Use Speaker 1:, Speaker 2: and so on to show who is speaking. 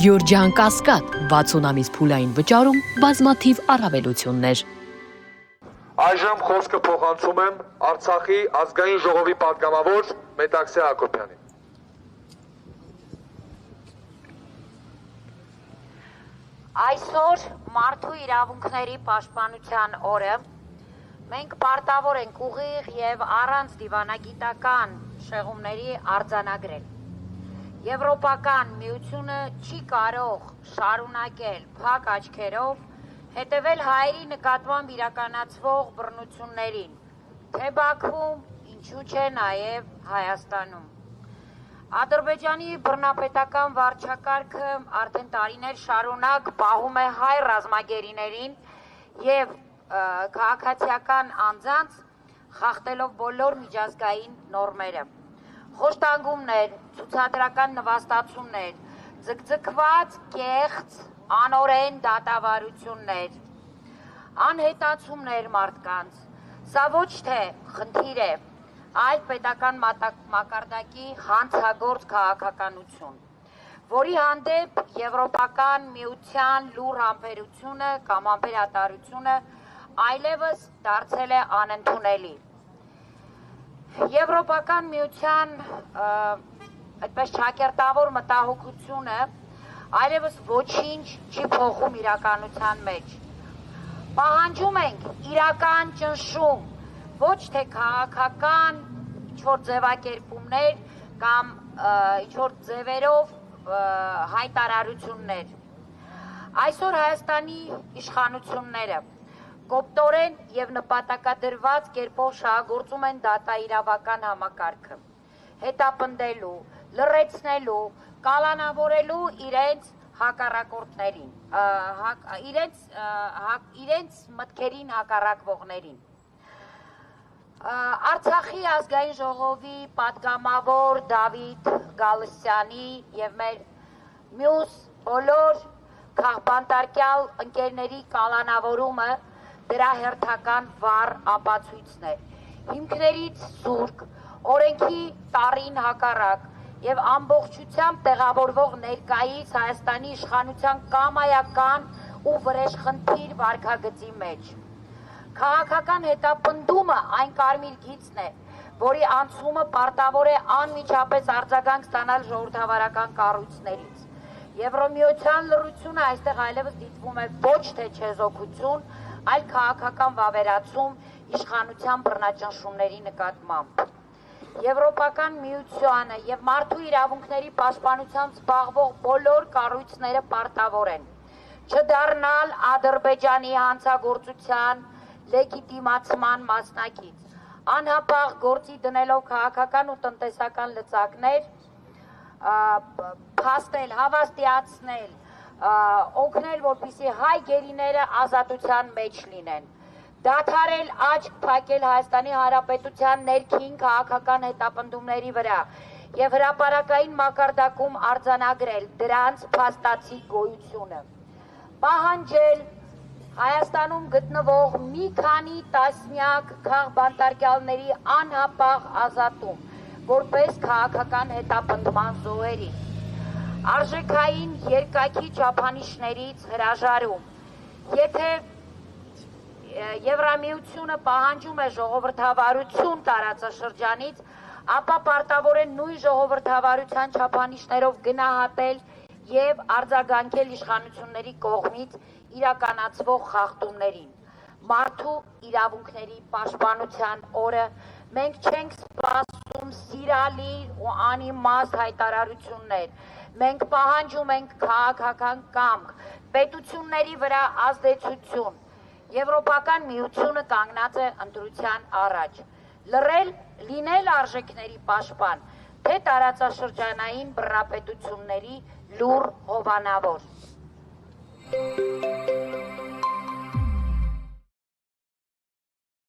Speaker 1: Գյորջյան Կասկադ 60 ամիս փուլային վճարում բազմաթիվ առավելություններ։
Speaker 2: Այժմ խոսքը փոխանցում եմ Արցախի ազգային ժողովի պատգամավոր Մետաքսե Հակոբյանին։
Speaker 3: Այսօր մարդու իրավունքների պաշտպանության օրը մենք պարտավոր ենք ուղիղ եւ առանց դիվանագիտական շեղումների արձանագրել։ Եվրոպական միությունը չի կարող շարունակել փակ աչքերով հետևել հայերի նկատմամբ իրականացվող բռնություններին, թե Բաքվում, ինչու չէ նաև Հայաստանում։ Ադրբեջանի բռնապետական վարչակարգը արդեն տարիներ շարունակ պահում է հայ ռազմագերիներին եւ քաղաքացիական անձանց խախտելով բոլոր միջազգային նորմերը։ Խոշտանգումներ, ցուցադրական նվաստացումներ, ձգձգված կեղծ, անօրեն դատավարություններ, անհետացումներ մարդկանց, սա ոչ թե խնդիր է, այլ պետական մակարդակի հանցագործ քաղաքականություն, որի հանդեպ Եվրոպական միության լուր համբերությունը կամ համբերատարությունը այլևս դարձել է անընդունելի։ Եվրոպական միության այդպես ճակերտավոր մտահոգությունը այլևս ոչինչ չի փոխում իրականության մեջ։ Պահանջում ենք իրական ճնշում, ոչ թե քաղաքական ինչ-որ ձևակերպումներ կամ ինչ-որ ձևերով հայտարարություններ։ Այսօր Հայաստանի իշխանությունները կոպտորեն եւ նպատակադրված կերպով շահագործում են դատաիրավական համակարգը, հետապնդելու, լռեցնելու, կալանավորելու իրենց հակառակորդներին, իրենց մտքերին հակառակվողներին։ Արցախի ազգային ժողովի պատգամավոր Դավիթ Գալստյանի եւ մեր մյուս բոլոր քաղբանտարկյալ ընկերների կալանավորումը դրա հերթական վառ ապացույցն է։ Հիմքներից զուրկ, օրենքի տարին հակառակ եւ ամբողջությամբ տեղավորվող ներկայիս Հայաստանի իշխանության կամայական ու վրեժխնդիր վարքագծի մեջ։ Քաղաքական հետապնդումը այն կարմիր գիծն է, որի անցումը պարտավոր է անմիջապես արձագանք ստանալ ժողովրդավարական կառույցներից։ Եվրոմիության լռությունը այստեղ այլևս դիտվում է ոչ թե չեզոքություն, այլ քաղաքական վավերացում իշխանության բռնաճնշումների նկատմամբ։ Եվրոպական միությանը եւ մարդու իրավունքների պաշտպանությամբ զբաղվող բոլոր կառույցները պարտավոր են չդառնալ Ադրբեջանի հանցագործության լեգիտիմացման մասնակից, անհապաղ գործի դնելով քաղաքական ու տնտեսական լծակներ, փաստել, հավաստիացնել, օգնել, որպեսզի հայ գերիները ազատության մեջ լինեն, դադարել աչք փակել Հայաստանի Հանրապետության ներքին քաղաքական հետապնդումների վրա եւ հրապարակային մակարդակում արձանագրել դրանց փաստացի գոյությունը, պահանջել Հայաստանում գտնվող մի քանի տասնյակ քաղբանտարկյալների անհապաղ ազատում, որպես քաղաքական հետապնդման զոհերի, արժեքային երկակի չափանիշներից հրաժարում, եթե Եվրամիությունը պահանջում է ժողովրդավարություն տարածաշրջանից, ապա պարտավոր է նույն ժողովրդավարության չափանիշներով գնահատել եւ արձագանքել իշխանությունների կողմից իրականացվող խախտումներին։ Մարդու իրավունքների պաշտպանության օրը մենք չենք սպասում սիրալի ու անիմաստ հայտարարություններ, մենք պահանջում ենք քաղաքական կամք, պետությունների վրա ազդեցություն։ Եվրոպական միությունը կանգնած է ընտրության առաջ։ Լռել, լինել արժեքների պաշտպան, թե տարածաշրջանային բռնապետությունների լուր հովանավոր։